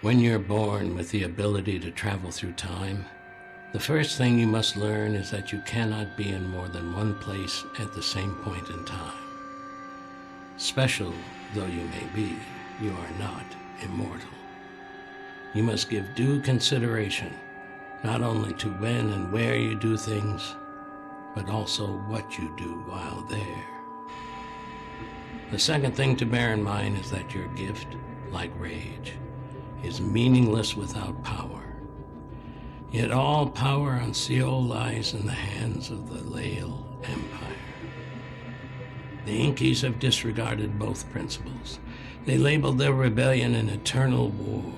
When you're born with the ability to travel through time, the first thing you must learn is that you cannot be in more than one place at the same point in time. Special though you may be, you are not immortal. You must give due consideration, not only to when and where you do things, but also what you do while there. The second thing to bear in mind is that your gift, like rage, is meaningless without power. Yet all power on Seoul lies in the hands of the Lail Empire. The Inkies have disregarded both principles. They labeled their rebellion an eternal war,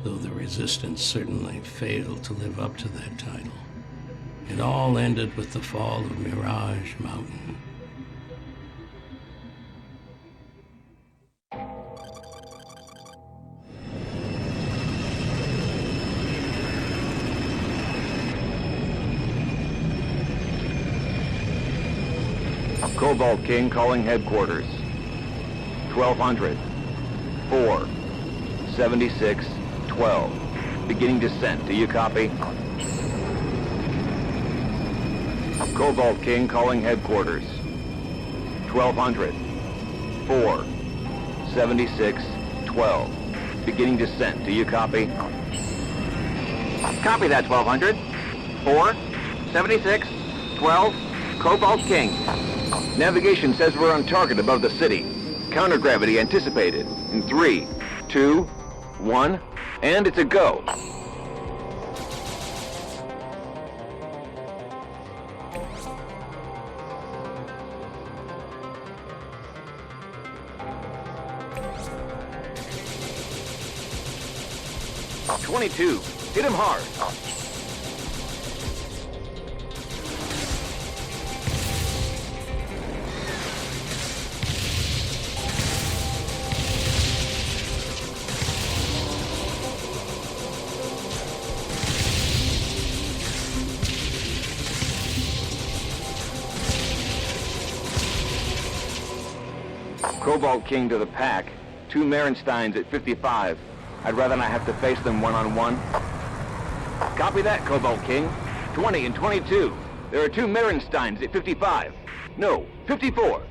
though the resistance certainly failed to live up to that title. It all ended with the fall of Mirage Mountain. Cobalt King calling headquarters. 1200. 4. 76. 12. Beginning descent. Do you copy? Cobalt King calling headquarters. 1200. 4. 76. 12. Beginning descent. Do you copy? Copy that, 1200. 4. 76. 12. Cobalt King. Navigation says we're on target above the city. Countergravity anticipated. In 3, 2, 1, and it's a go. .22. Hit him hard. Cobalt King to the pack. 2 Merensteins at 55. I'd rather not have to face them one-on-one. Copy that, Cobalt King. 20 and 22. There are 2 Merensteins at 55. No, 54.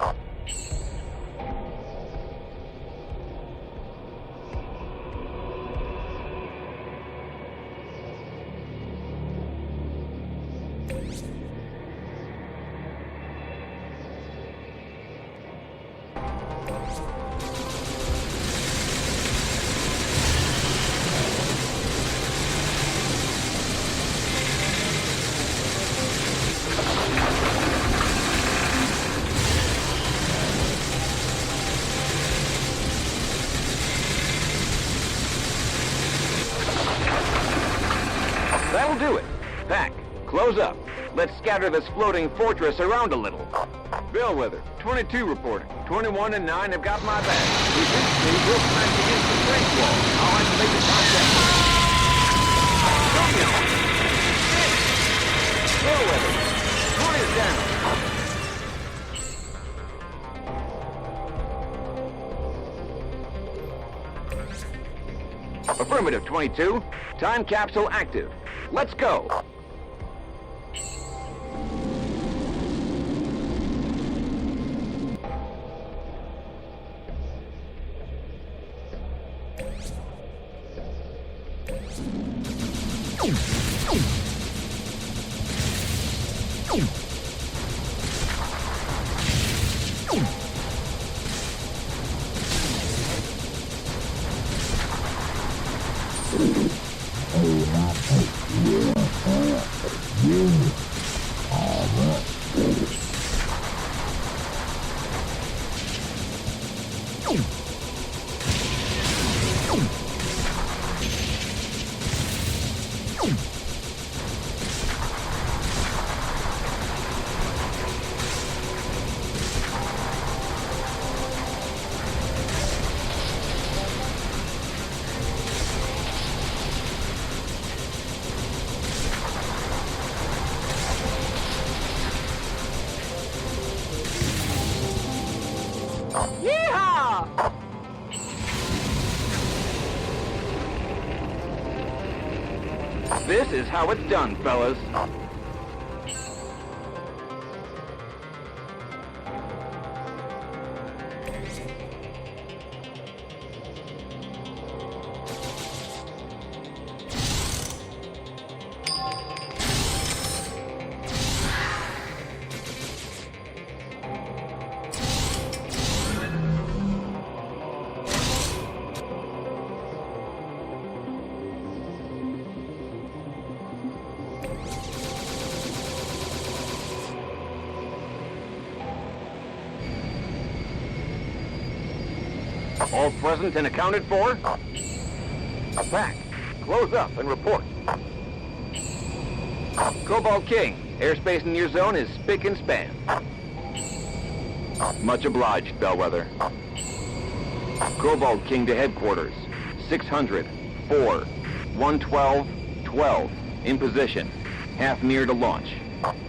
That'll do it. Pack, close up. Let's scatter this floating fortress around a little. Bellwether, 22 reporting. 21 and 9 have got my back. We think we'll smash against the strength wall. I'll have to make a contact. Romeo! Bellwether, 20 is down. Affirmative, 22. Time capsule active. Let's go. This is how it's done, fellas. All present and accounted for? Back. Close up and report. Cobalt King, airspace in your zone is spick and span. Much obliged, Bellwether. Cobalt King to headquarters. 600, 4, 112, 12. In position. Half near to launch. Copy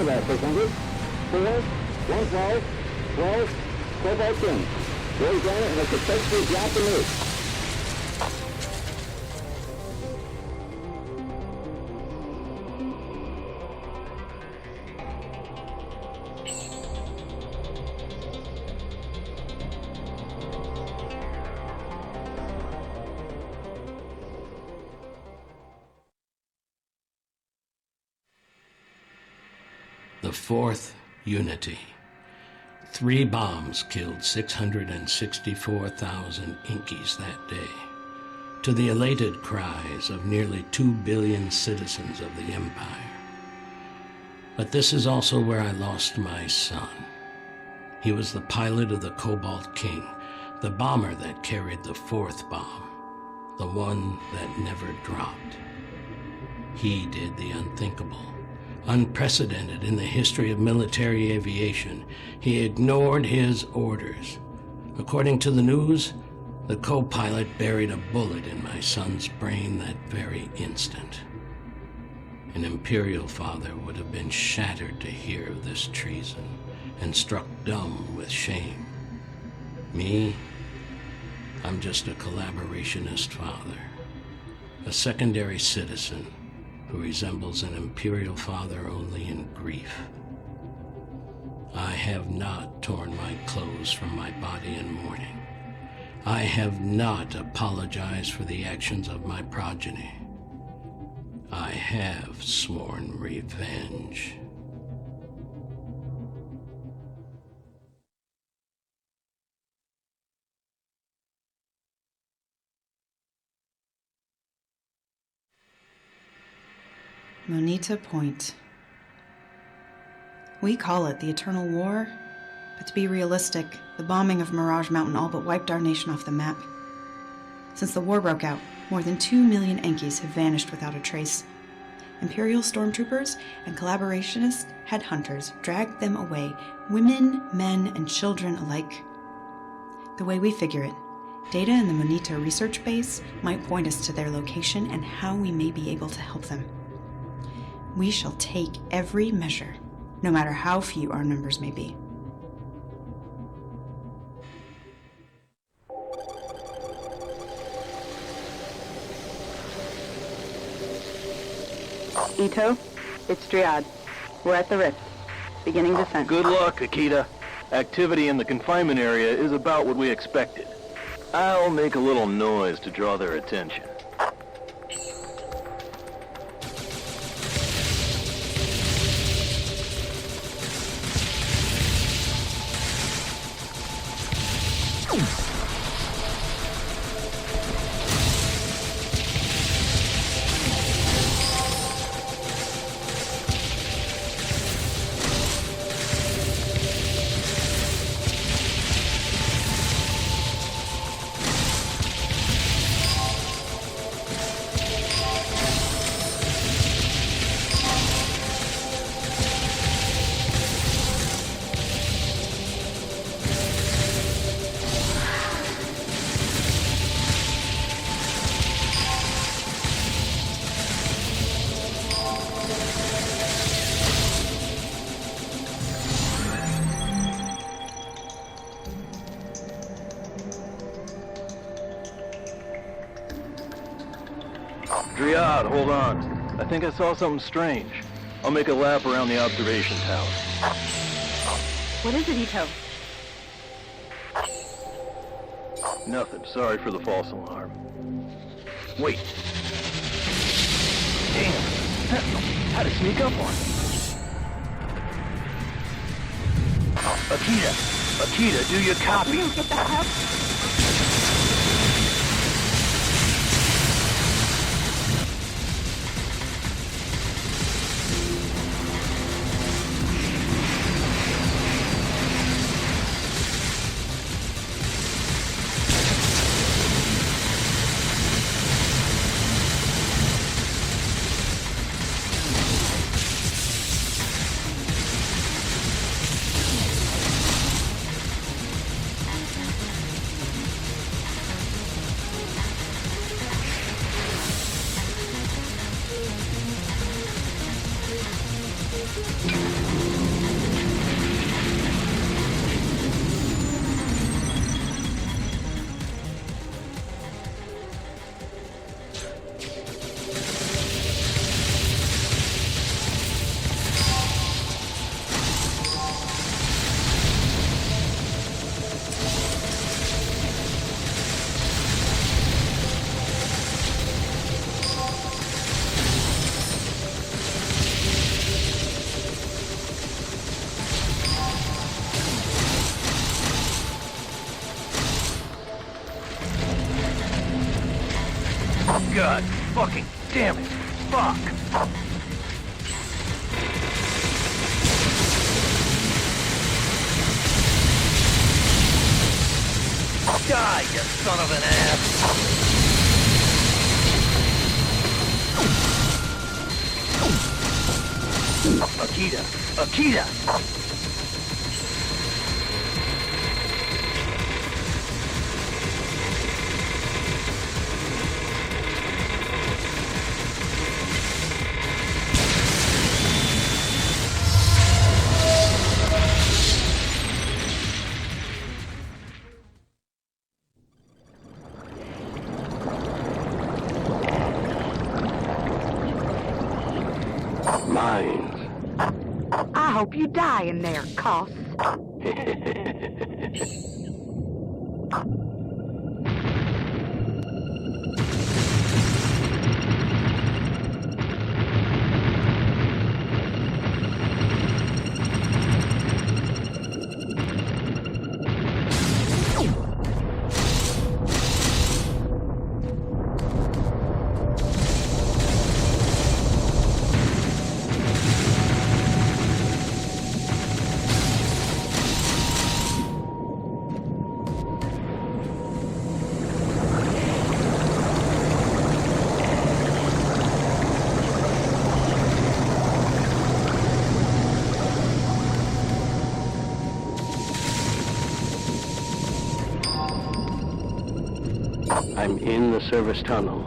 that, 600. 4, 112, 12. Cobalt King. Roll down and has successfully dropped the move. The fourth Unity. 3 bombs killed 664,000 Inkies that day, to the elated cries of nearly 2 billion citizens of the Empire. But this is also where I lost my son. He was the pilot of the Cobalt King, the bomber that carried the 4th bomb, the one that never dropped. He did the unthinkable. Unprecedented in the history of military aviation, he ignored his orders. According to the news, the co-pilot buried a bullet in my son's brain that very instant. An Imperial father would have been shattered to hear of this treason and struck dumb with shame. Me, I'm just a collaborationist father, a secondary citizen who resembles an Imperial father only in grief. I have not torn my clothes from my body in mourning. I have not apologized for the actions of my progeny. I have sworn revenge. Moneta Point. We call it the Eternal War, but to be realistic, the bombing of Mirage Mountain all but wiped our nation off the map. Since the war broke out, more than 2 million Enkies have vanished without a trace. Imperial stormtroopers and collaborationist headhunters dragged them away, women, men, and children alike. The way we figure it, data in the Moneta research base might point us to their location and how we may be able to help them. We shall take every measure, no matter how few our numbers may be. Ito, it's Driad. We're at the Rift, beginning descent. Good luck, Akita. Activity in the confinement area is about what we expected. I'll make a little noise to draw their attention. Driad, hold on. I think I saw something strange. I'll make a lap around the observation tower. What is it, Ito? Nothing. Sorry for the false alarm. Wait. Damn. Sentinel. How to sneak up on me? Akita, do you copy? You get that help? God fucking damn it. Fuck. Die, you son of an ass. Akita! Mines. I hope you die in there, Coss. I'm in the service tunnel.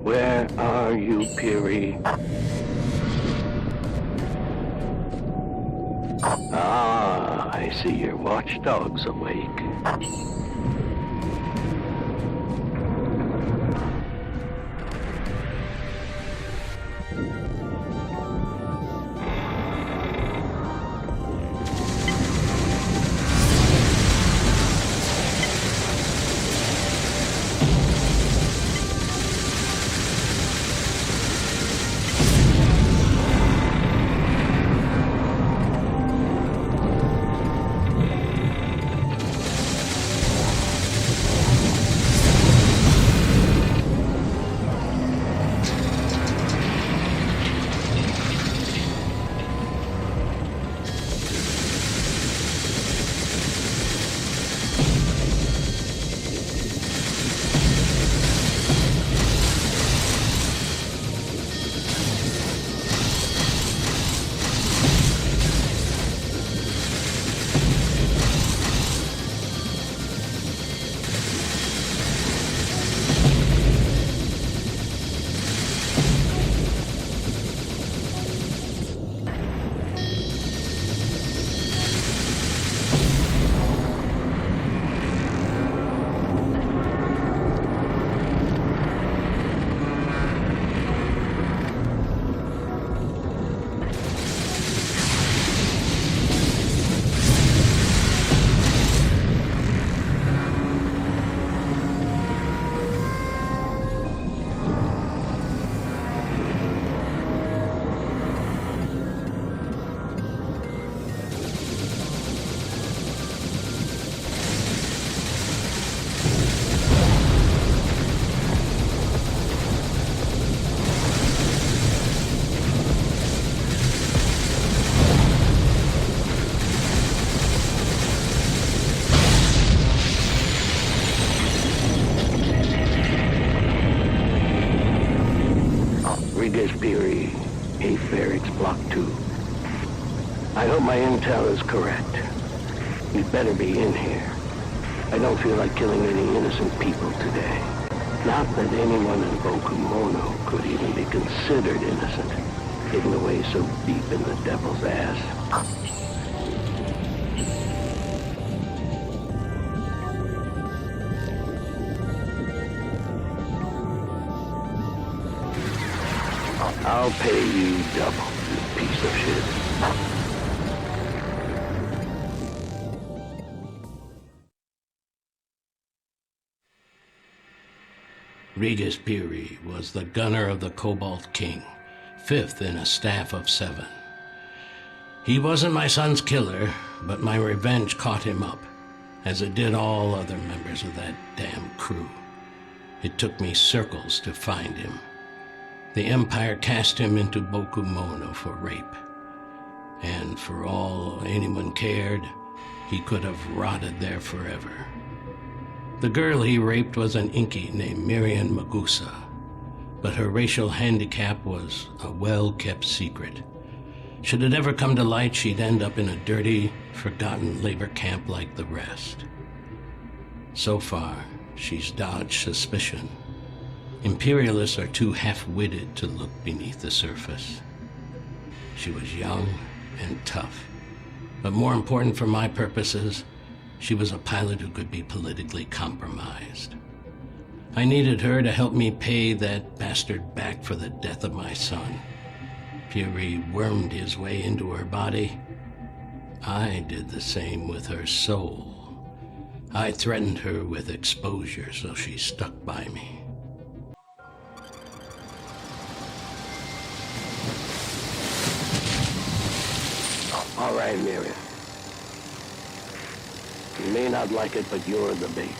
Where are you, Peary? Ah, I see your watchdog's awake. Peary, 8th Barracks, Block 2. I hope my intel is correct. You'd better be in here. I don't feel like killing any innocent people today. Not that anyone in Bokumono could even be considered innocent, hidden away so deep in the devil's ass. I'll pay you double, you piece of shit. Regis Peary was the gunner of the Cobalt King, 5th in a staff of 7. He wasn't my son's killer, but my revenge caught him up, as it did all other members of that damn crew. It took me circles to find him. The Empire cast him into Bokumono for rape. And for all anyone cared, he could have rotted there forever. The girl he raped was an Inky named Miriam Magusa, but her racial handicap was a well-kept secret. Should it ever come to light, she'd end up in a dirty, forgotten labor camp like the rest. So far, she's dodged suspicion. Imperialists are too half-witted to look beneath the surface. She was young and tough, but more important for my purposes, she was a pilot who could be politically compromised. I needed her to help me pay that bastard back for the death of my son. Peary wormed his way into her body. I did the same with her soul. I threatened her with exposure, so she stuck by me. All right, Miriam. You may not like it, but you're the bait.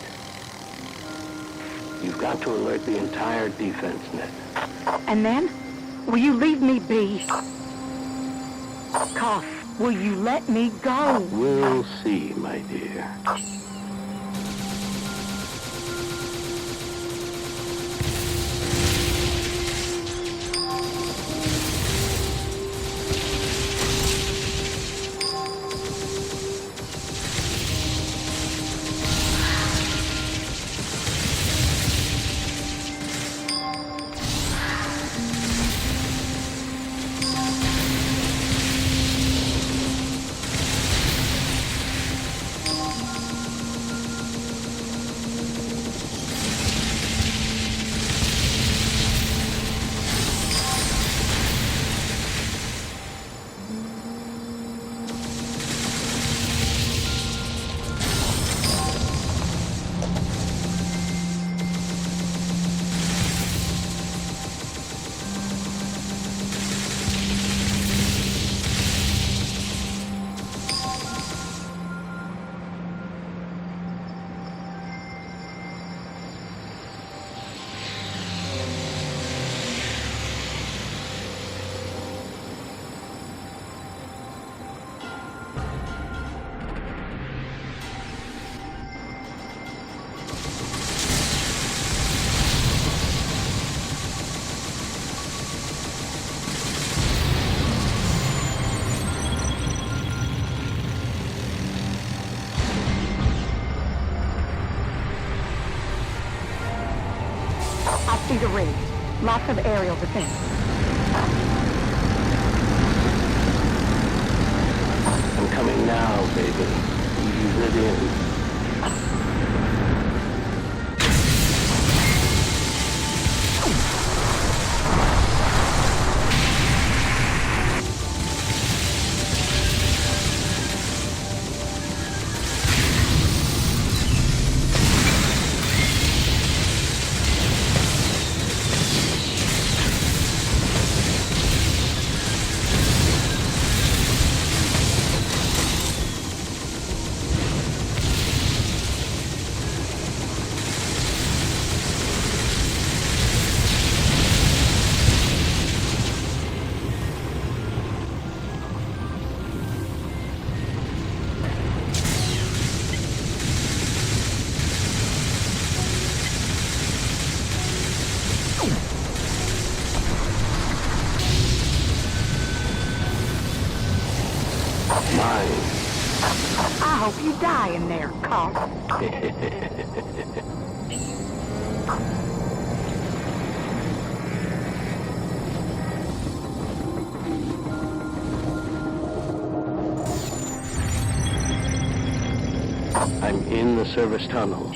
You've got to alert the entire defense net. And then? Will you leave me be? Koth, will you let me go? We'll see, my dear. Lots of aerial defense. I'm coming now, baby. Ease it in. I hope you die in there, Carl. I'm in the service tunnel.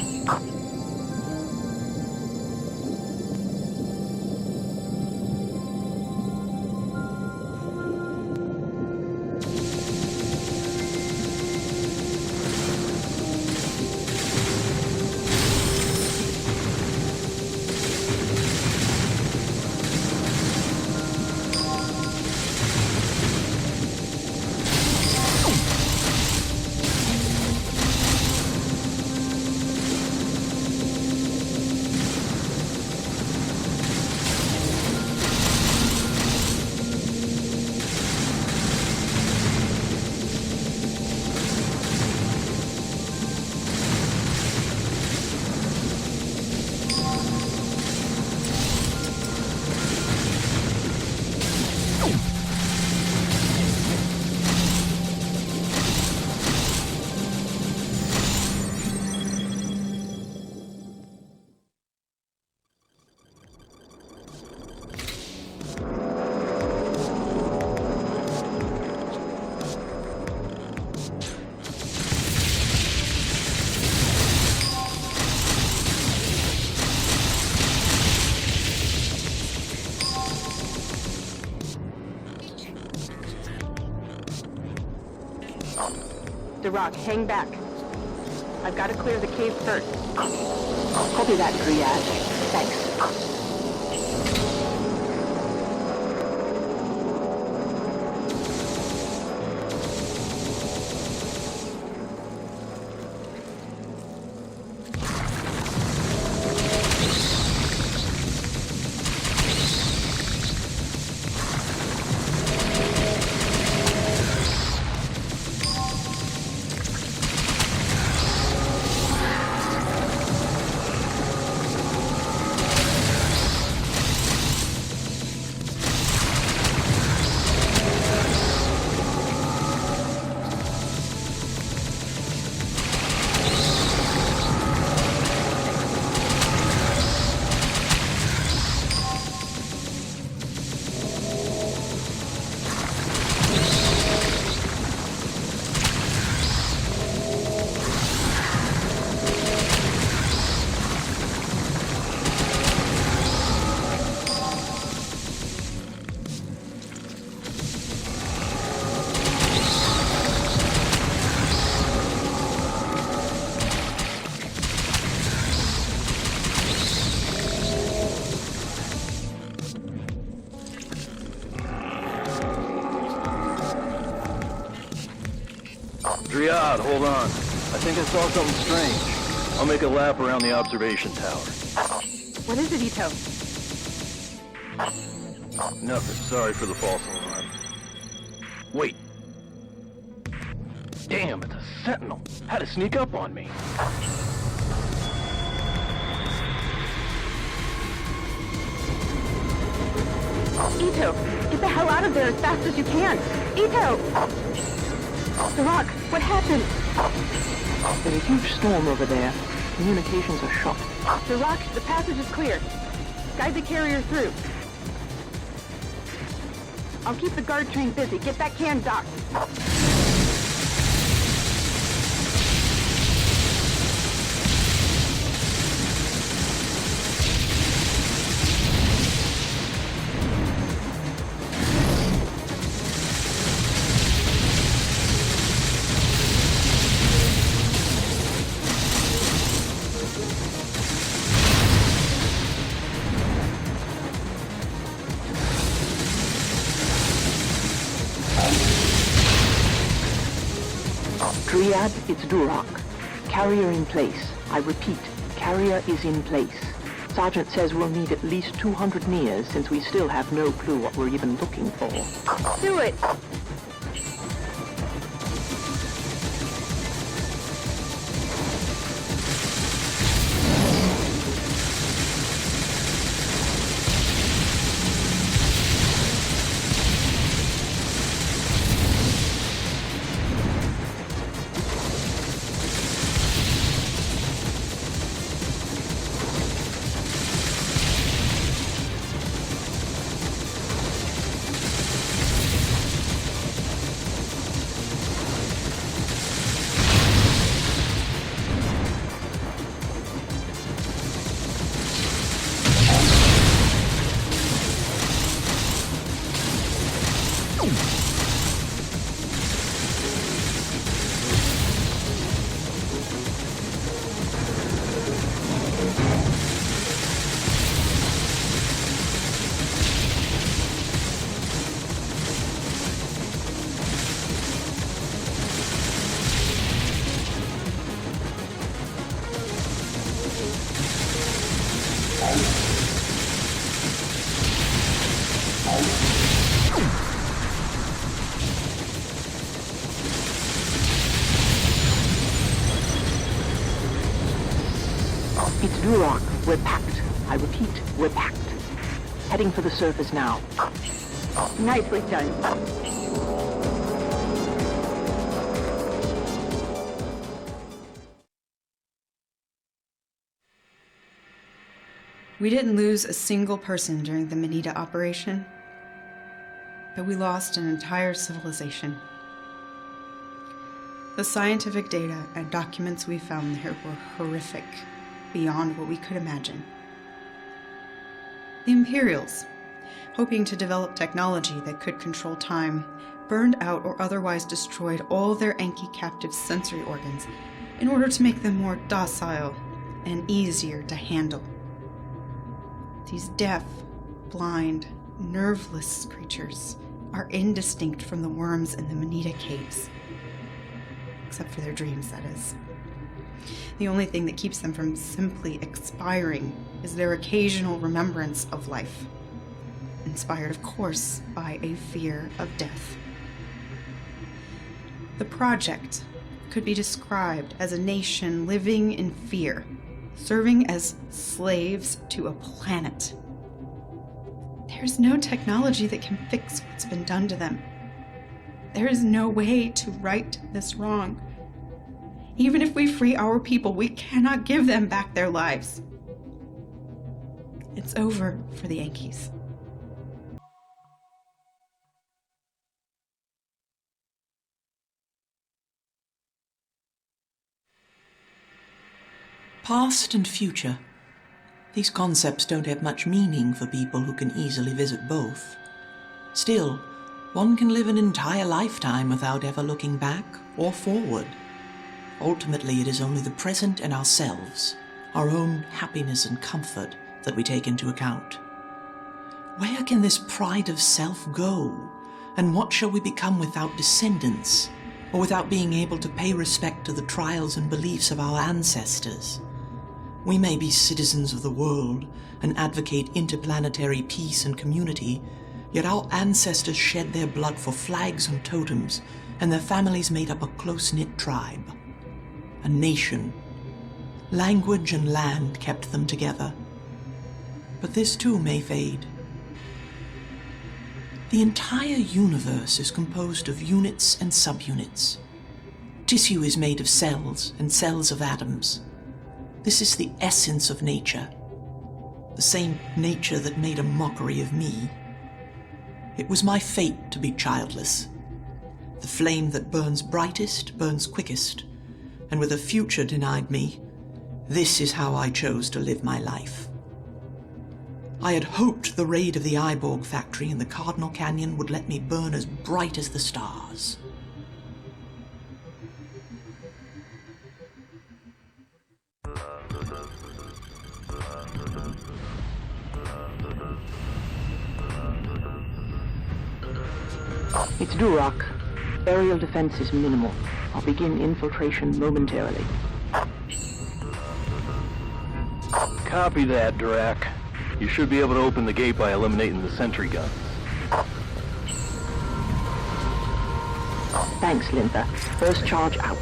Rock, hang back. I've got to clear the cave first. Copy that, Dryad. Thanks. Dryad, hold on. I think I saw something strange. I'll make a lap around the observation tower. What is it, Ito? Nothing. Sorry for the false alarm. Wait. Damn, it's a sentinel. Had to sneak up on me. Ito, get the hell out of there as fast as you can. Ito! The Rock, what happened? There's a huge storm over there. Communications are shut. The Rock, the passage is clear. Guide the carrier through. I'll keep the guard train busy. Get that can docked. Triad, it's Duroc. Carrier in place. I repeat, carrier is in place. Sergeant says we'll need at least 200 meters since we still have no clue what we're even looking for. Do it! It's Duroc. We're packed. I repeat, we're packed. Heading for the surface now. Nicely done. We didn't lose a single person during the Manita operation, but we lost an entire civilization. The scientific data and documents we found there were horrific, beyond what we could imagine. The Imperials, hoping to develop technology that could control time, burned out or otherwise destroyed all their Enki captive sensory organs in order to make them more docile and easier to handle. These deaf, blind, nerveless creatures are indistinct from the worms in the Manita caves. Except for their dreams, that is. The only thing that keeps them from simply expiring is their occasional remembrance of life, inspired, of course, by a fear of death. The project could be described as a nation living in fear, serving as slaves to a planet. There's no technology that can fix what's been done to them. There is no way to right this wrong. Even if we free our people, we cannot give them back their lives. It's over for the Yankees. Past and future. These concepts don't have much meaning for people who can easily visit both. Still, one can live an entire lifetime without ever looking back or forward. Ultimately, it is only the present and ourselves, our own happiness and comfort, that we take into account. Where can this pride of self go? And what shall we become without descendants, or without being able to pay respect to the trials and beliefs of our ancestors? We may be citizens of the world and advocate interplanetary peace and community, yet our ancestors shed their blood for flags and totems, and their families made up a close-knit tribe. A nation. Language and land kept them together. But this too may fade. The entire universe is composed of units and subunits. Tissue is made of cells and cells of atoms. This is the essence of nature. the same nature that made a mockery of me. It was my fate to be childless. The flame that burns brightest burns quickest, and with a future denied me, this is how I chose to live my life. I had hoped the raid of the Iborg factory in the Cardinal Canyon would let me burn as bright as the stars. It's Duroc. Aerial defense is minimal. I'll begin infiltration momentarily. Copy that, Durak. You should be able to open the gate by eliminating the sentry guns. Thanks, Lintha. First charge out.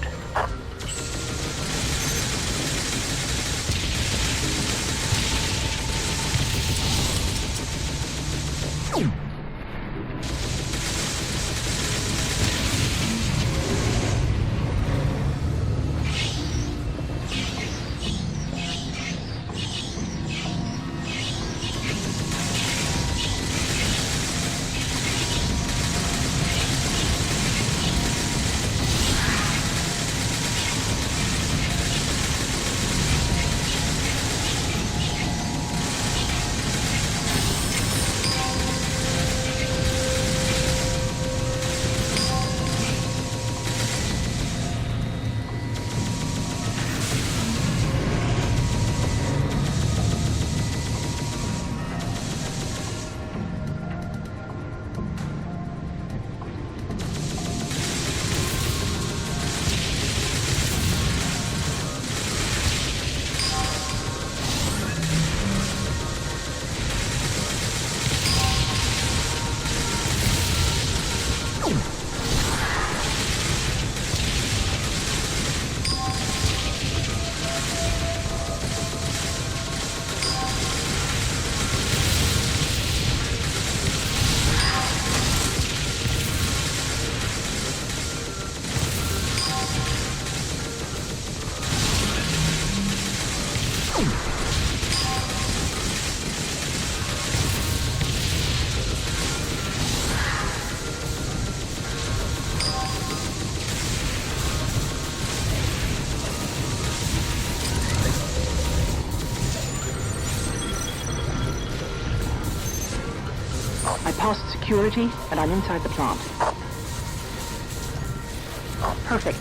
I passed security, and I'm inside the plant. Perfect.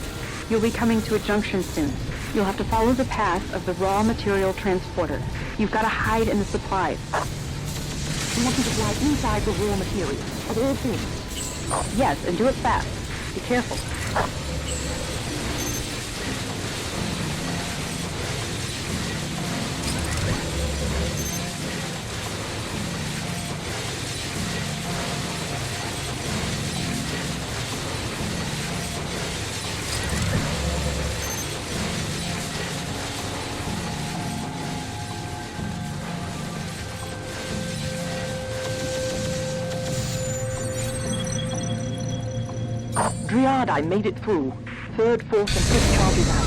You'll be coming to a junction soon. You'll have to follow the path of the raw material transporter. You've got to hide in the supplies. You want me to fly inside the raw material of all things? Yes, and do it fast. Be careful. Dryad, I made it through. Third, fourth, and fifth charges out.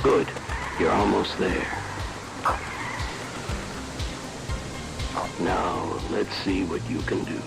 Good. You're almost there. Now, let's see what you can do.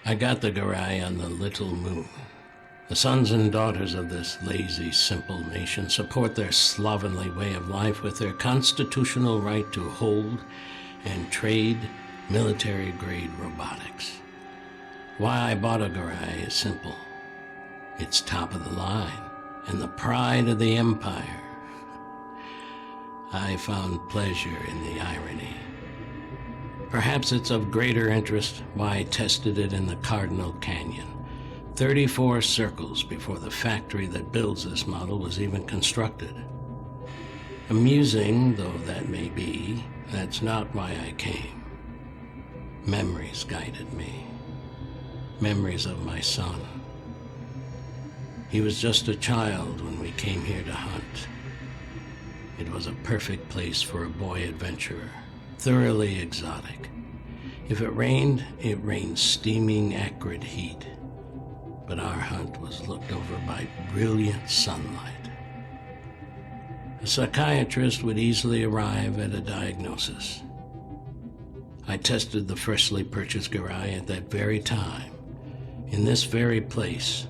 I got the Garai on the little moon. The sons and daughters of this lazy, simple nation support their slovenly way of life with their constitutional right to hold and trade military-grade robotics. Why I bought a Garai is simple. It's top of the line and the pride of the Empire. I found pleasure in the irony. Perhaps it's of greater interest why I tested it in the Cardinal Canyon. 34 circles before the factory that builds this model was even constructed. Amusing though that may be, that's not why I came. Memories guided me. Memories of my son. He was just a child when we came here to hunt. It was a perfect place for a boy adventurer, thoroughly exotic. If it rained steaming, acrid heat. But our hunt was looked over by brilliant sunlight. A psychiatrist would easily arrive at a diagnosis. I tested the freshly purchased garage at that very time, in this very place,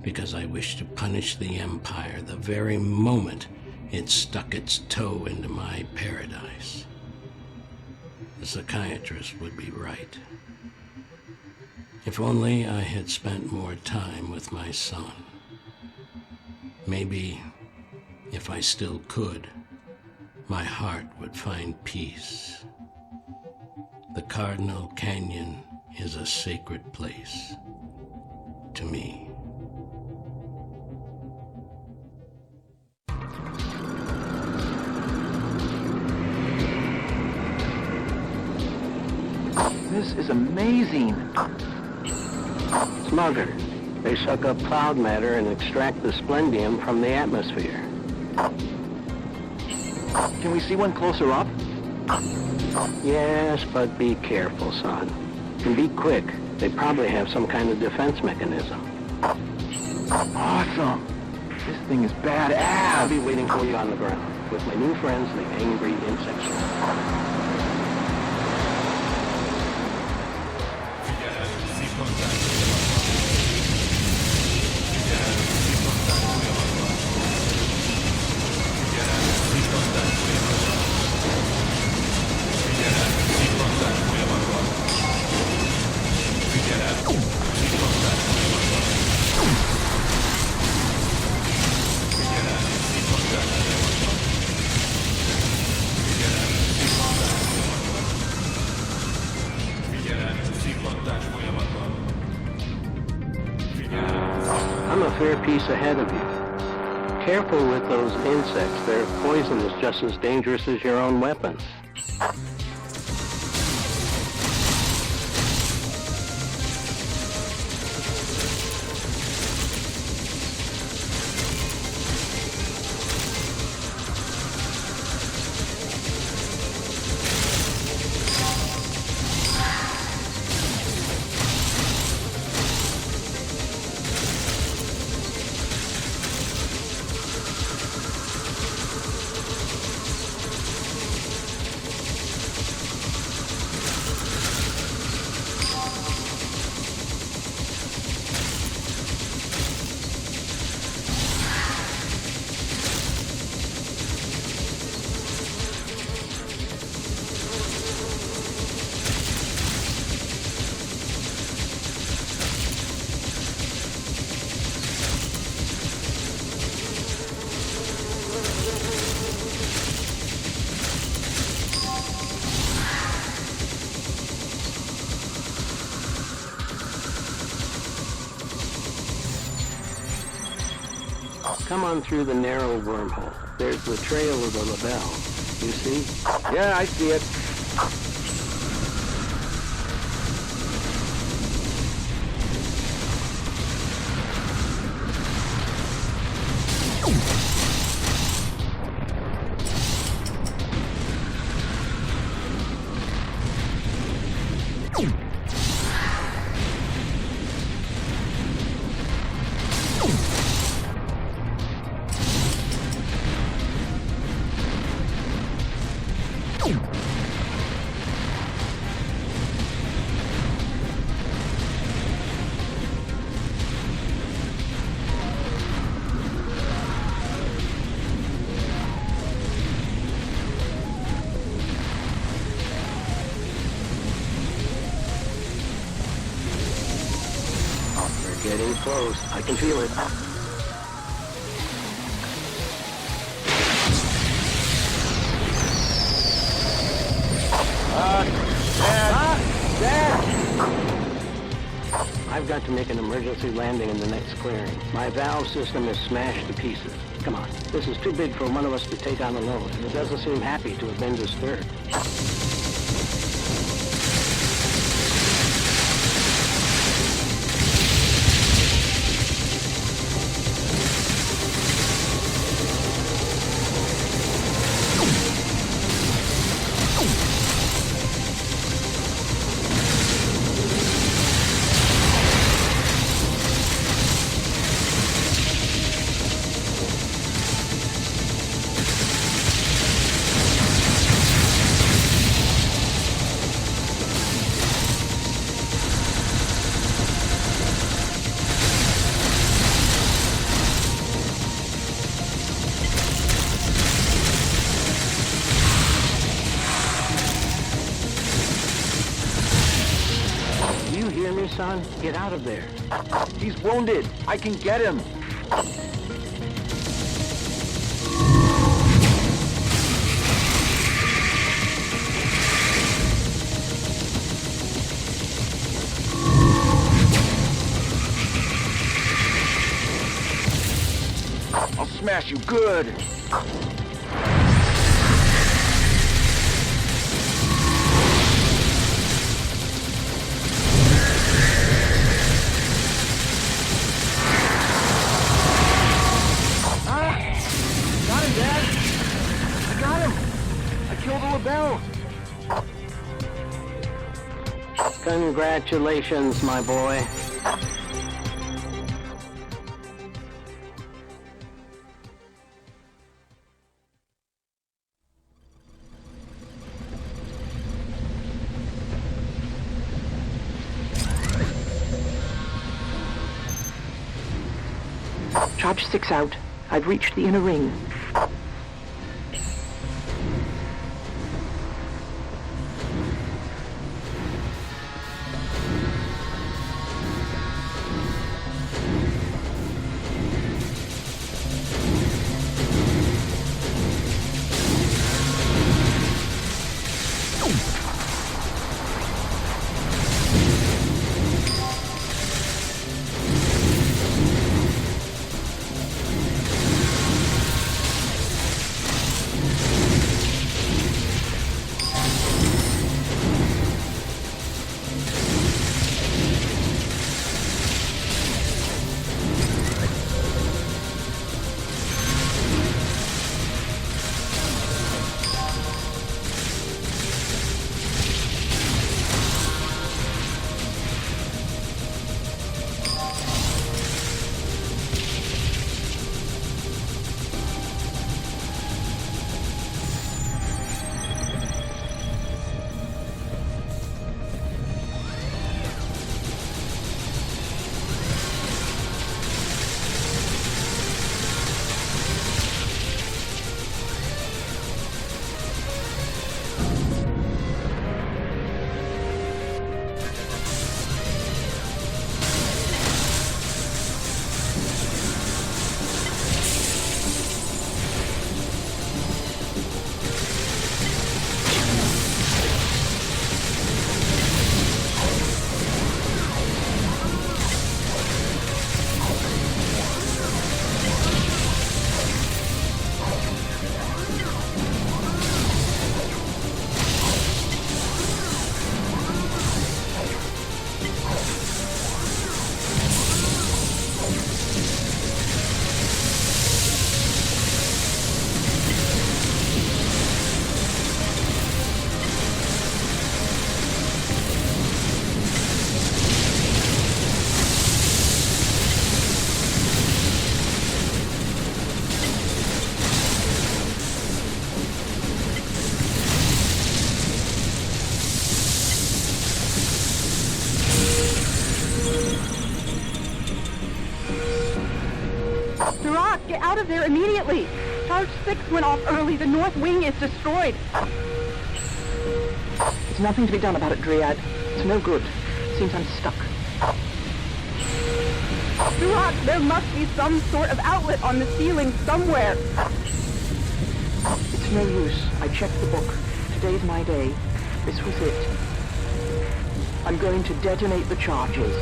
because I wished to punish the Empire the very moment it stuck its toe into my paradise. The psychiatrist would be right. If only I had spent more time with my son. Maybe, if I still could, my heart would find peace. The Cardinal Canyon is a sacred place to me. This is amazing. Smugger. They suck up cloud matter and extract the splendium from the atmosphere. Can we see one closer up? Yes, but be careful, son. And be quick. They probably have some kind of defense mechanism. Awesome. This thing is I'll badass. be waiting for you on the ground with my new friends, the Angry Insects. I'm a fair piece ahead of you. Careful with those insects. Their poison is just as dangerous as your own weapons. Come on through the narrow wormhole. There's the trail of the label. You see? Yeah, I see it. Getting close. I can feel it. I've got to make an emergency landing in the next clearing. My valve system is smashed to pieces. Come on, this is too big for one of us to take on alone, and it doesn't seem happy to have been disturbed. Son, get out of there. He's wounded. I can get him. I'll smash you good. Congratulations, my boy. Charge 6 out. I've reached the inner ring. Get out of there immediately! Charge 6 went off early. The north wing is destroyed. There's nothing to be done about it, Dryad. It's no good. Seems I'm stuck. Duroc, there must be some sort of outlet on the ceiling somewhere. It's no use. I checked the book. Today's my day. This was it. I'm going to detonate the charges.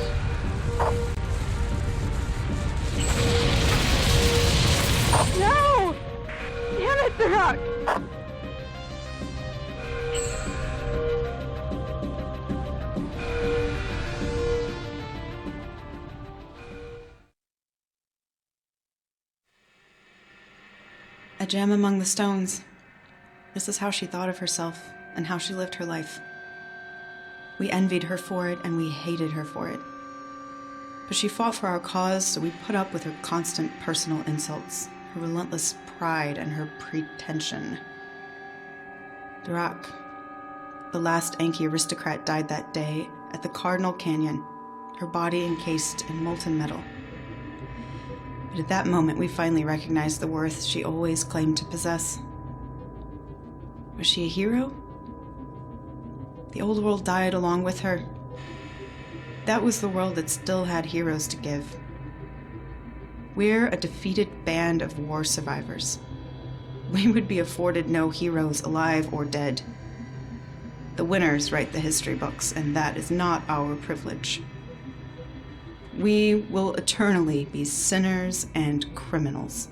No! Damn it, Duroc! A gem among the stones. This is how she thought of herself and how she lived her life. We envied her for it and we hated her for it. But she fought for our cause, so we put up with her constant personal insults, her relentless pride, and her pretension. Duroc, the last Anki aristocrat, died that day at the Cardinal Canyon, her body encased in molten metal. But at that moment, we finally recognized the worth she always claimed to possess. Was she a hero? The old world died along with her. That was the world that still had heroes to give. We're a defeated band of war survivors. We would be afforded no heroes, alive or dead. The winners write the history books, and that is not our privilege. We will eternally be sinners and criminals.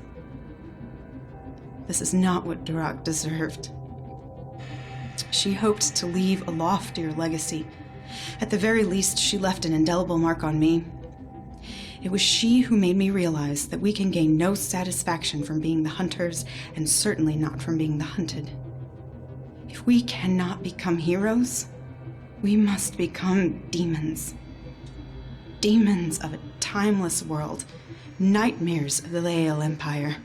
This is not what Duroc deserved. She hoped to leave a loftier legacy. At the very least, she left an indelible mark on me. It was she who made me realize that we can gain no satisfaction from being the hunters, and certainly not from being the hunted. If we cannot become heroes, we must become demons. Demons of a timeless world, nightmares of the Lael Empire.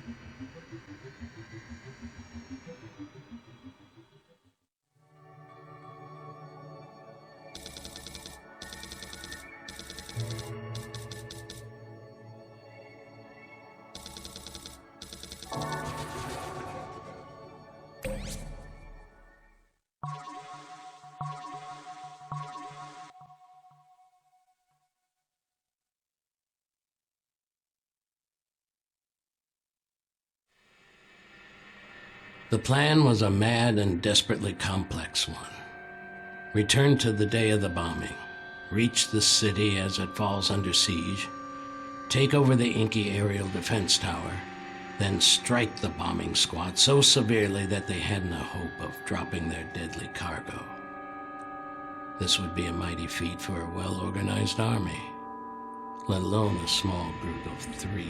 The plan was a mad and desperately complex one. Return to the day of the bombing, reach the city as it falls under siege, take over the Inky aerial defense tower, then strike the bombing squad so severely that they had no hope of dropping their deadly cargo. This would be a mighty feat for a well-organized army, let alone a small group of 3.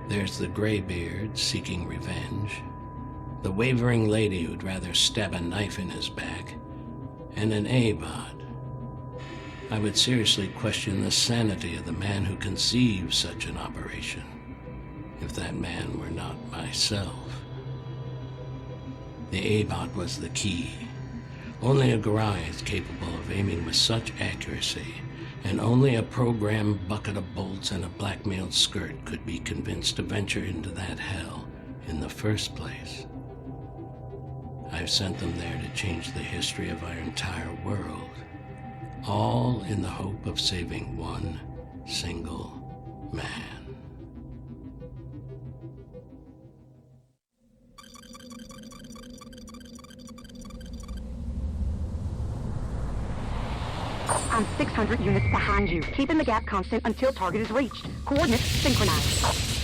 There's the graybeard seeking revenge, the wavering lady who'd rather stab a knife in his back, and an Abad. I would seriously question the sanity of the man who conceived such an operation, if that man were not myself. The Abad was the key. Only a Garai is capable of aiming with such accuracy, and only a programmed bucket of bolts and a blackmailed skirt could be convinced to venture into that hell in the first place. I've sent them there to change the history of our entire world, all in the hope of saving one single man. I'm 600 units behind you, keeping the gap constant until target is reached. Coordinates synchronized.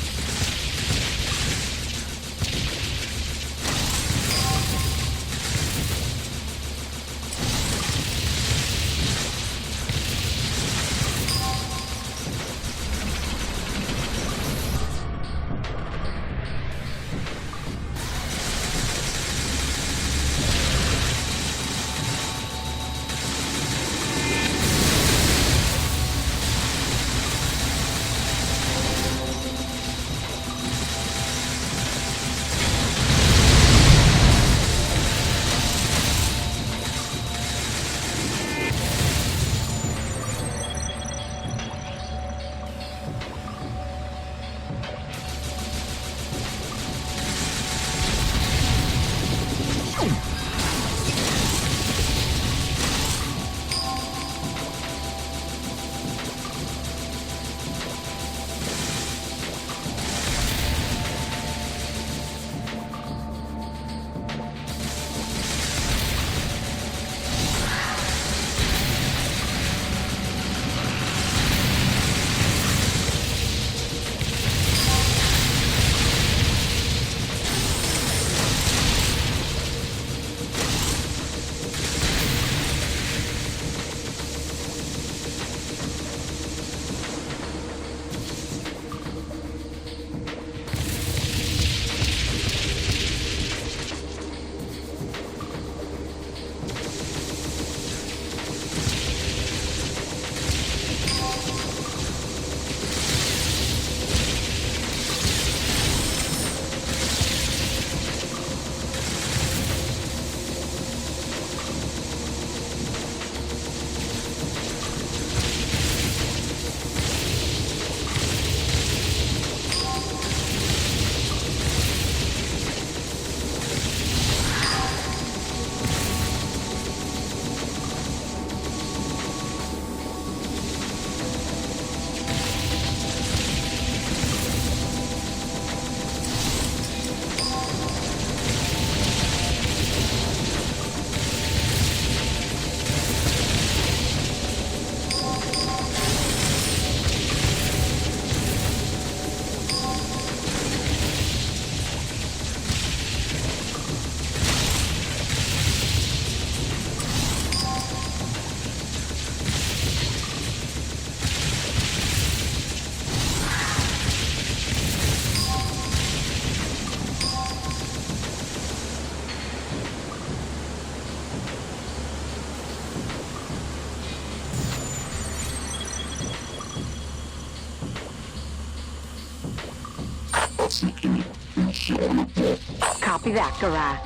Copy that, Garak.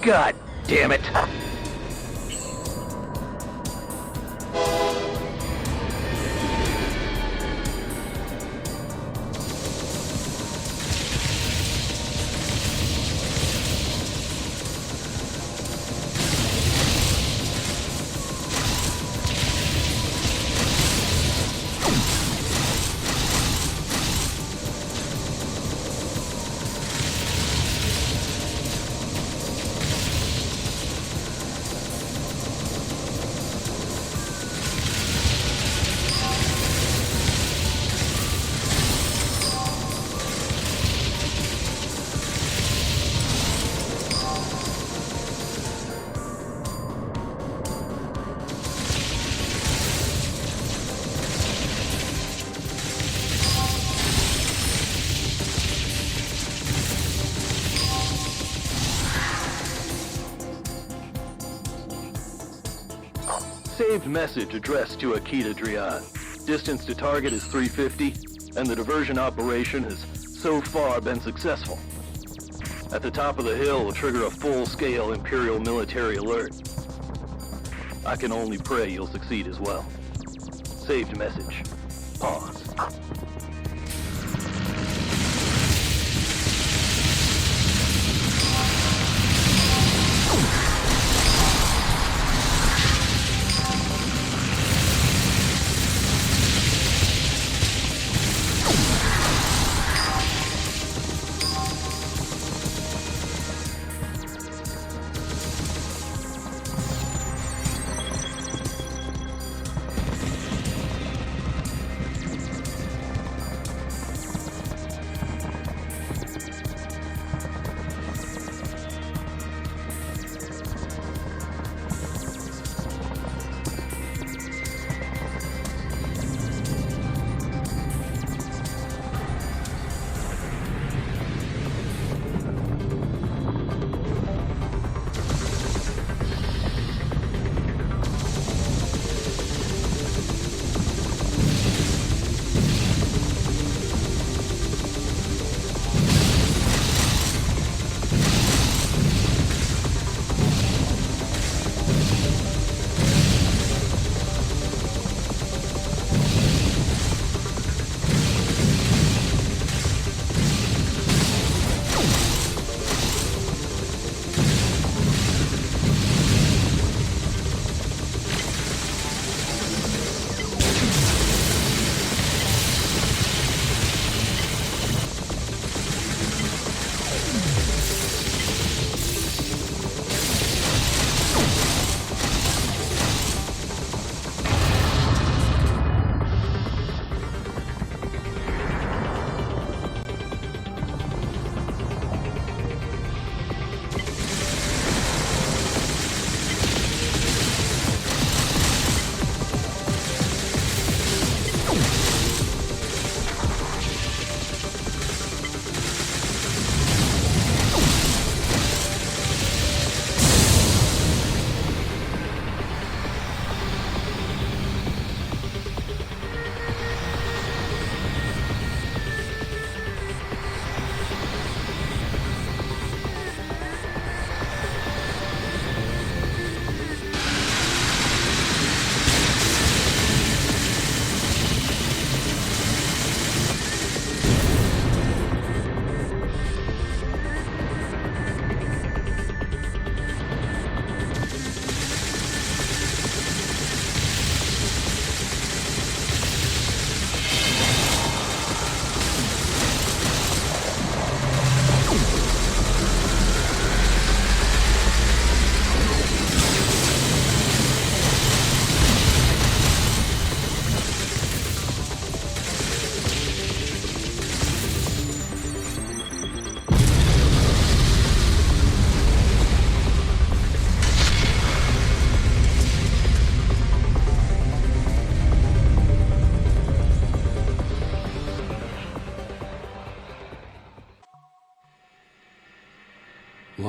God damn it! Saved message addressed to Akita Driad. Distance to target is 350, and the diversion operation has so far been successful. At the top of the hill will trigger a full-scale Imperial military alert. I can only pray you'll succeed as well. Saved message. Pause.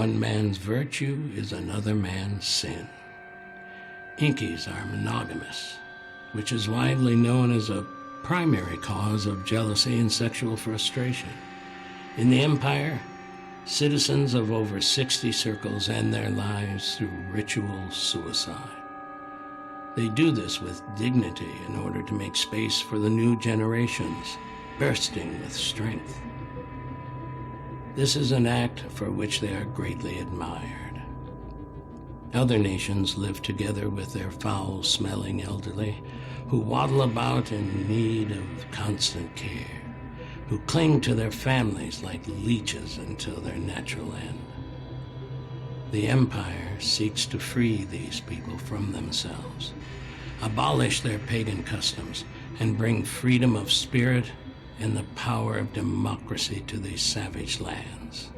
one man's virtue is another man's sin. Inkies are monogamous, which is widely known as a primary cause of jealousy and sexual frustration. In the Empire, citizens of over 60 circles end their lives through ritual suicide. They do this with dignity in order to make space for the new generations, bursting with strength. This is an act for which they are greatly admired. Other nations live together with their foul-smelling elderly, who waddle about in need of constant care, who cling to their families like leeches until their natural end. The Empire seeks to free these people from themselves, abolish their pagan customs, and bring freedom of spirit and the power of democracy to these savage lands.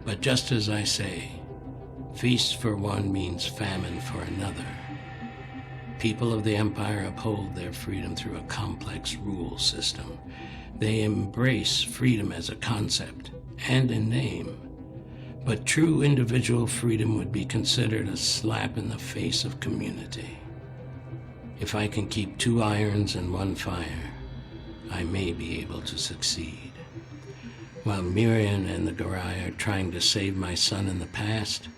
But just as I say, feast for one means famine for another. People of the Empire uphold their freedom through a complex rule system. They embrace freedom as a concept and in name. But true individual freedom would be considered a slap in the face of community. If I can keep 2 irons in one fire, I may be able to succeed. While Miriam and the Garai are trying to save my son in the past,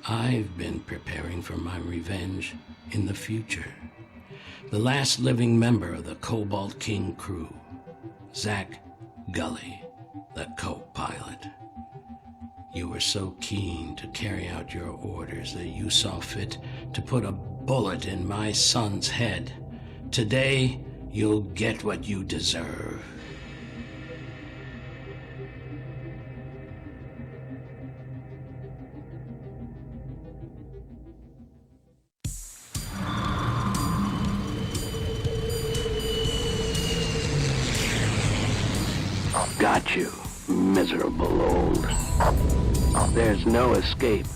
I've been preparing for my revenge in the future. The last living member of the Cobalt King crew, Zach Gully, the co-pilot. You were so keen to carry out your orders that you saw fit to put a bullet in my son's head. Today, you'll get what you deserve. Got you, miserable old. There's no escape.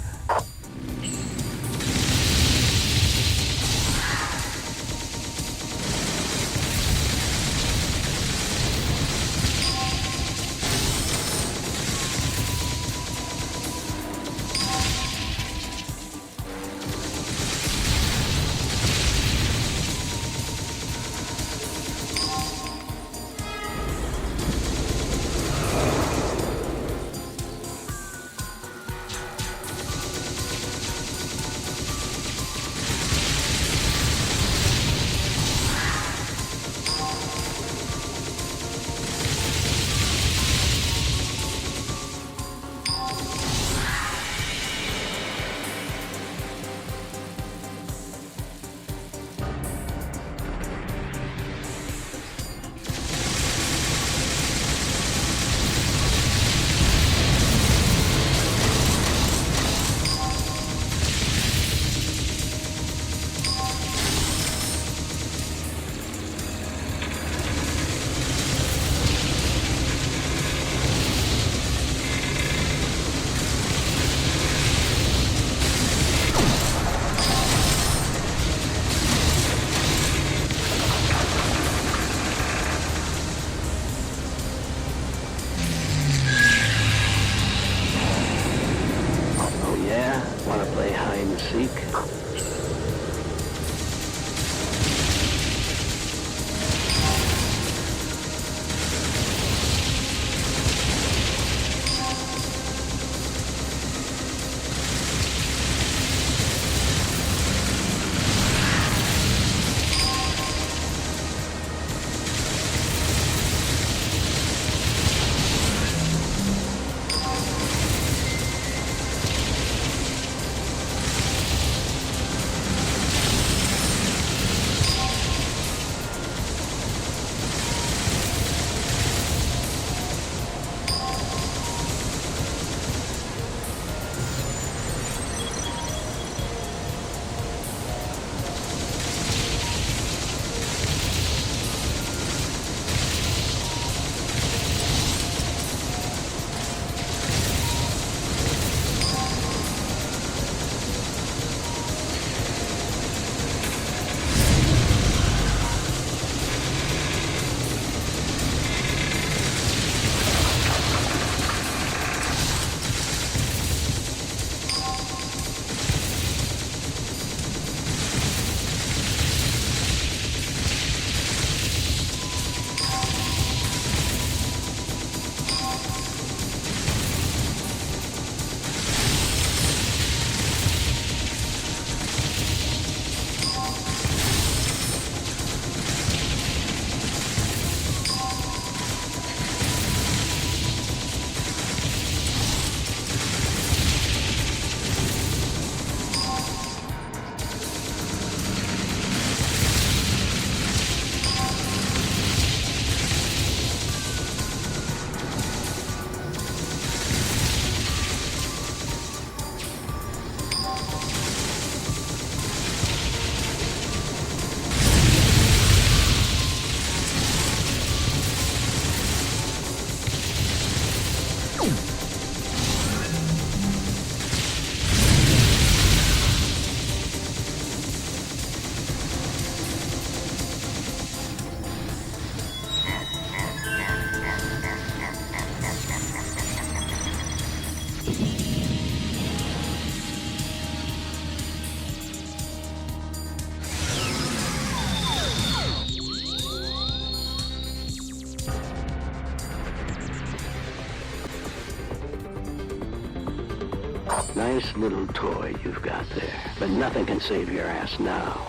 Nice little toy you've got there, but nothing can save your ass now.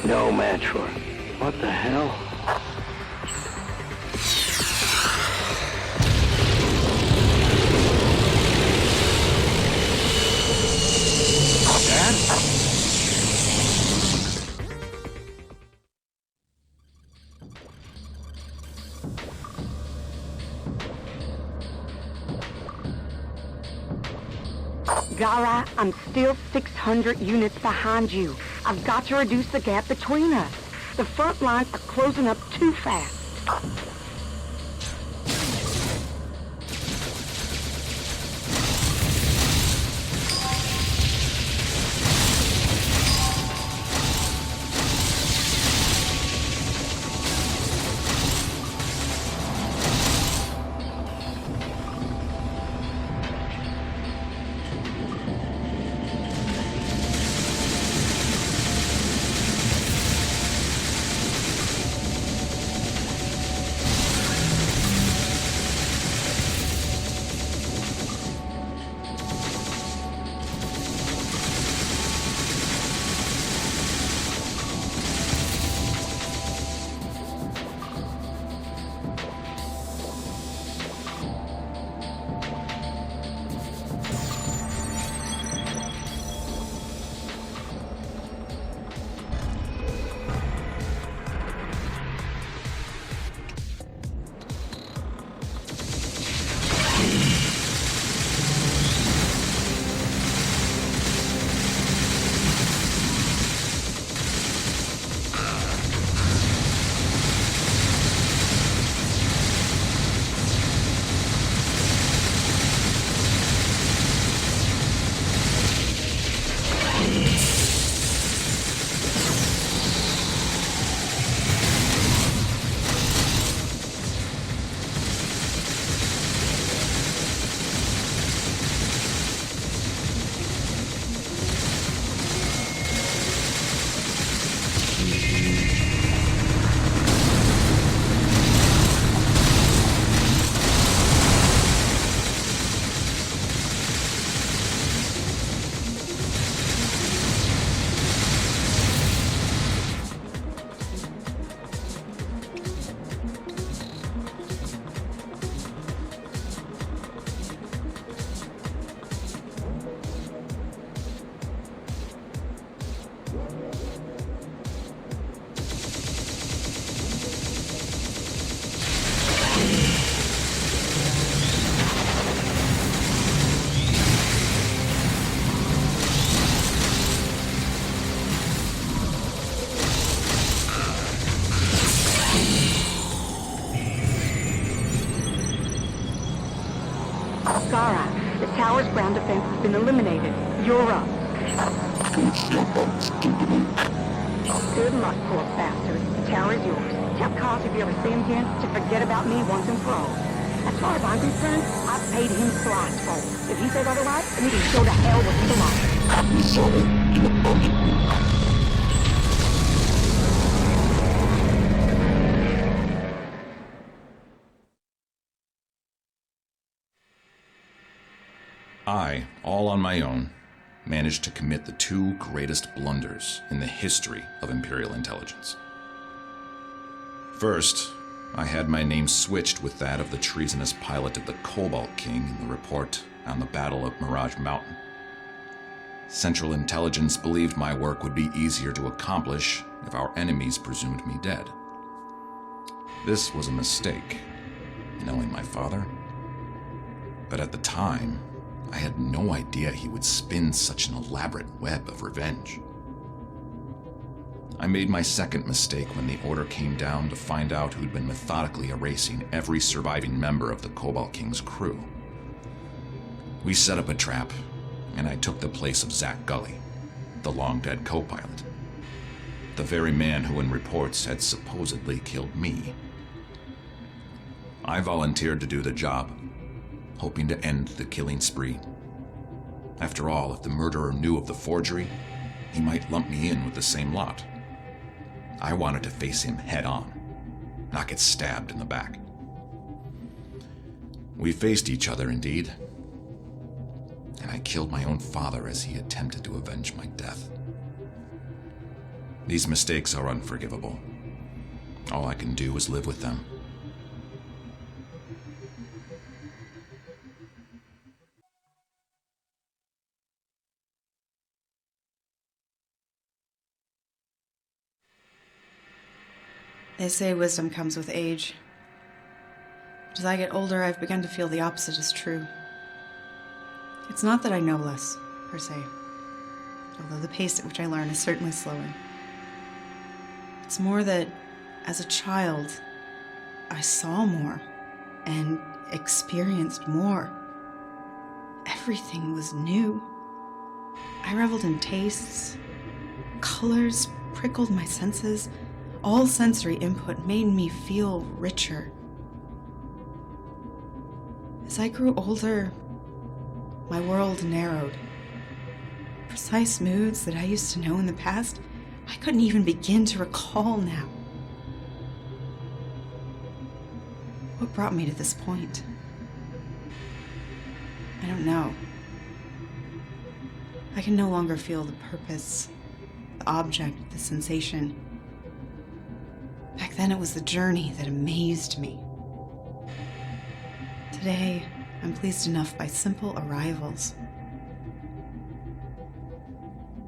No match for it. What the hell? Gara, I'm still 600 units behind you. I've got to reduce the gap between us. The front lines are closing up too fast. tower's ground defense has been eliminated. You're up. Good luck, poor bastard. The tower is yours. Tell Cos if you ever see him again to forget about me once and for all. As far as I'm concerned, I've paid him thrice for it. If he says otherwise, then he can go to hell with his life. I, all on my own, managed to commit the two greatest blunders in the history of Imperial intelligence. First, I had my name switched with that of the treasonous pilot of the Cobalt King in the report on the Battle of Mirage Mountain. Central Intelligence believed my work would be easier to accomplish if our enemies presumed me dead. This was a mistake, knowing my father. But at the time, I had no idea he would spin such an elaborate web of revenge. I made my second mistake when the order came down to find out who'd been methodically erasing every surviving member of the Cobalt King's crew. We set up a trap, and I took the place of Zach Gully, the long-dead co-pilot. The very man who in reports had supposedly killed me. I volunteered to do the job, hoping to end the killing spree. After all, if the murderer knew of the forgery, he might lump me in with the same lot. I wanted to face him head-on, not get stabbed in the back. We faced each other, indeed, and I killed my own father as he attempted to avenge my death. These mistakes are unforgivable. All I can do is live with them. They say wisdom comes with age. As I get older, I've begun to feel the opposite is true. It's not that I know less, per se, although the pace at which I learn is certainly slowing. It's more that, as a child, I saw more and experienced more. Everything was new. I reveled in tastes. Colors prickled my senses. All sensory input made me feel richer. As I grew older, my world narrowed. Precise moods that I used to know in the past, I couldn't even begin to recall now. What brought me to this point? I don't know. I can no longer feel the purpose, the object, the sensation. Back then it was the journey that amazed me. Today, I'm pleased enough by simple arrivals.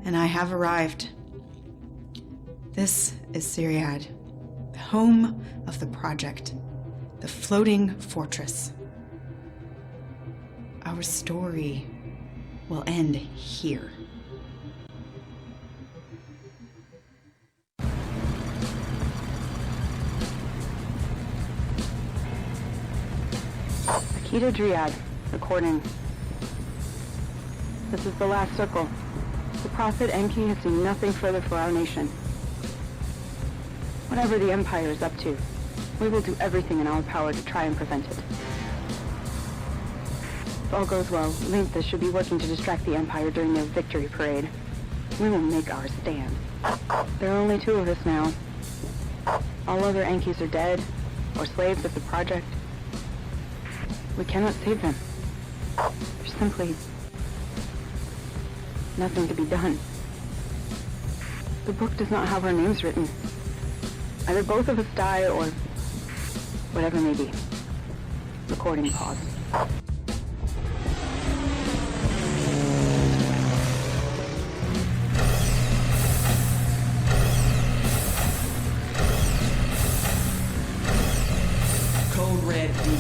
And I have arrived. This is Syriad, the home of the project, the floating fortress. Our story will end here. Akita Dryad, recording. This is the last circle. The Prophet Enki has seen nothing further for our nation. Whatever the Empire is up to, we will do everything in our power to try and prevent it. If all goes well, Linthus should be working to distract the Empire during their victory parade. We will make our stand. There are only two of us now. All other Enkis are dead, or slaves of the project. We cannot save them. There's simply nothing to be done. The book does not have our names written. Either both of us die or whatever may be. Recording pause. Code Red D.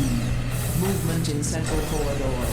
Movement in Central Corridor.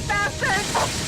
bastard!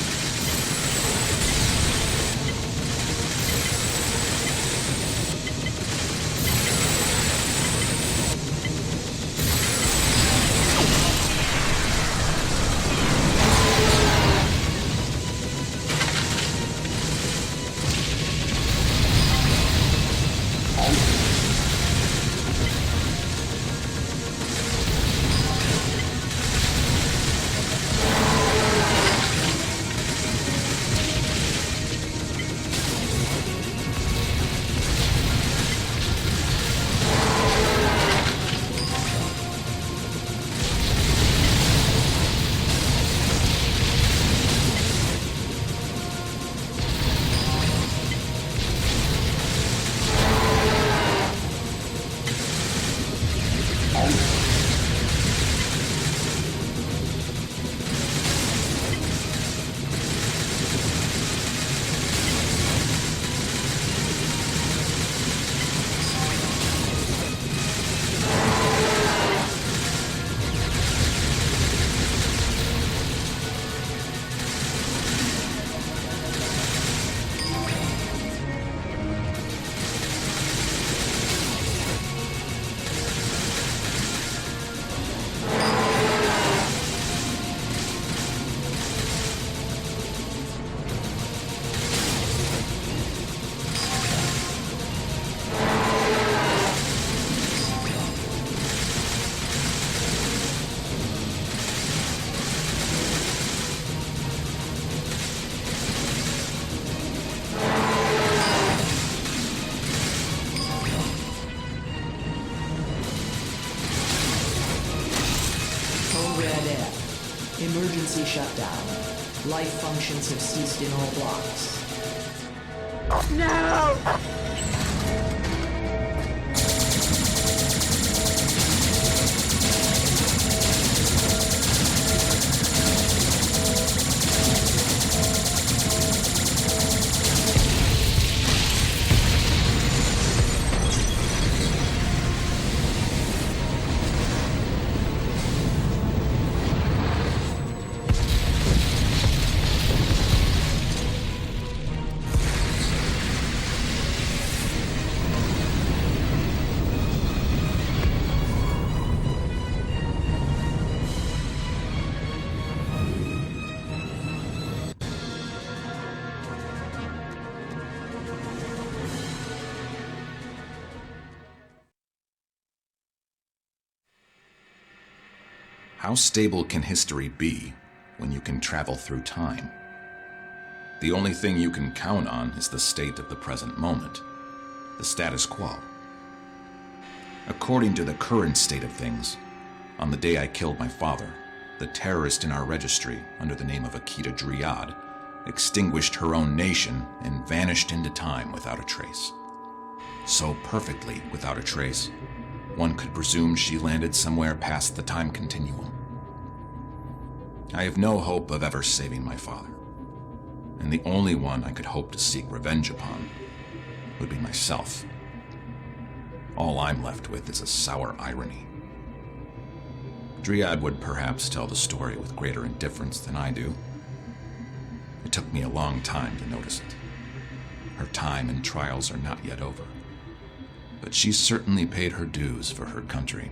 Emergency shutdown. Life functions have ceased in all blocks. No! How stable can history be when you can travel through time? The only thing you can count on is the state of the present moment, the status quo. According to the current state of things, on the day I killed my father, the terrorist in our registry, under the name of Akita Dryad, extinguished her own nation and vanished into time without a trace. So perfectly without a trace, one could presume she landed somewhere past the time continuum. I have no hope of ever saving my father, and the only one I could hope to seek revenge upon would be myself. All I'm left with is a sour irony. Dryad would perhaps tell the story with greater indifference than I do. It took me a long time to notice it. Her time and trials are not yet over, but she certainly paid her dues for her country.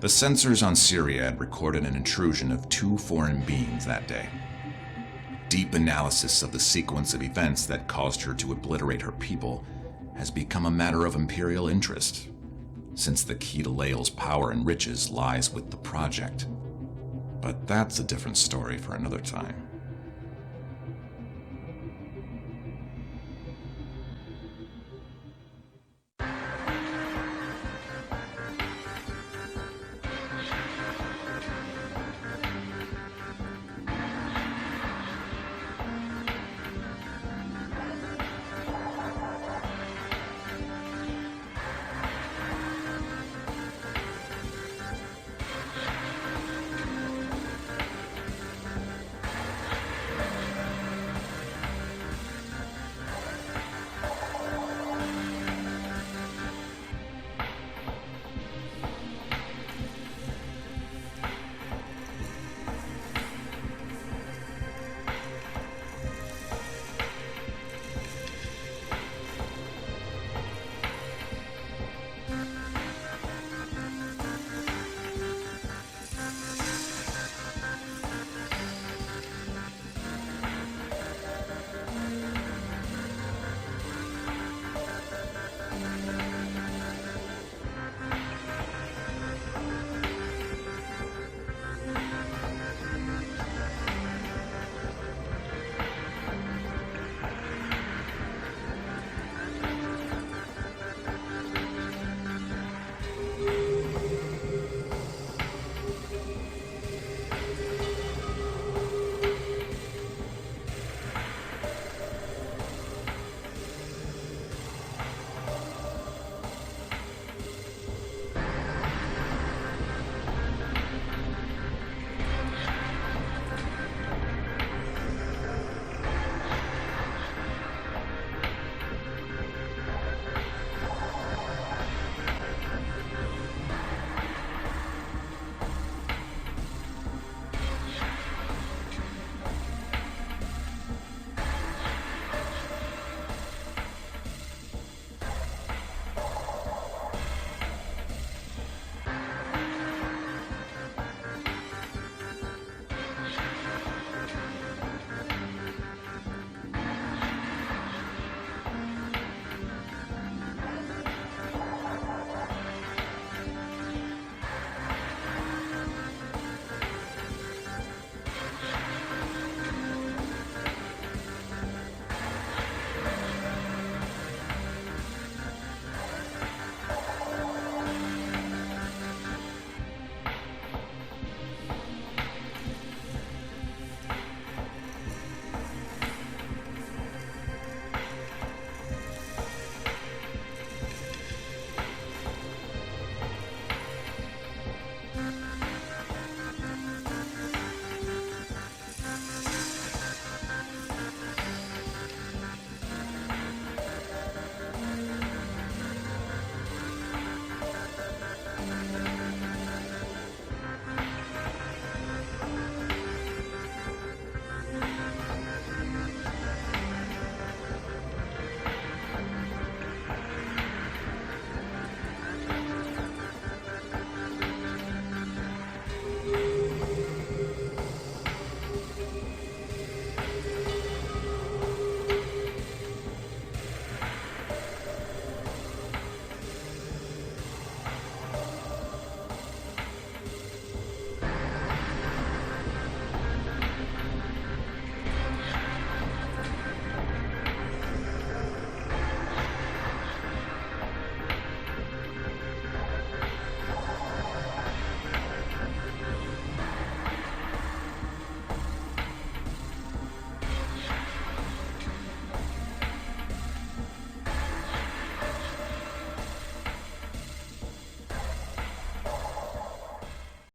The sensors on Siriad recorded an intrusion of 2 foreign beings that day. Deep analysis of the sequence of events that caused her to obliterate her people has become a matter of imperial interest, since the key to Lael's power and riches lies with the project. But that's a different story for another time.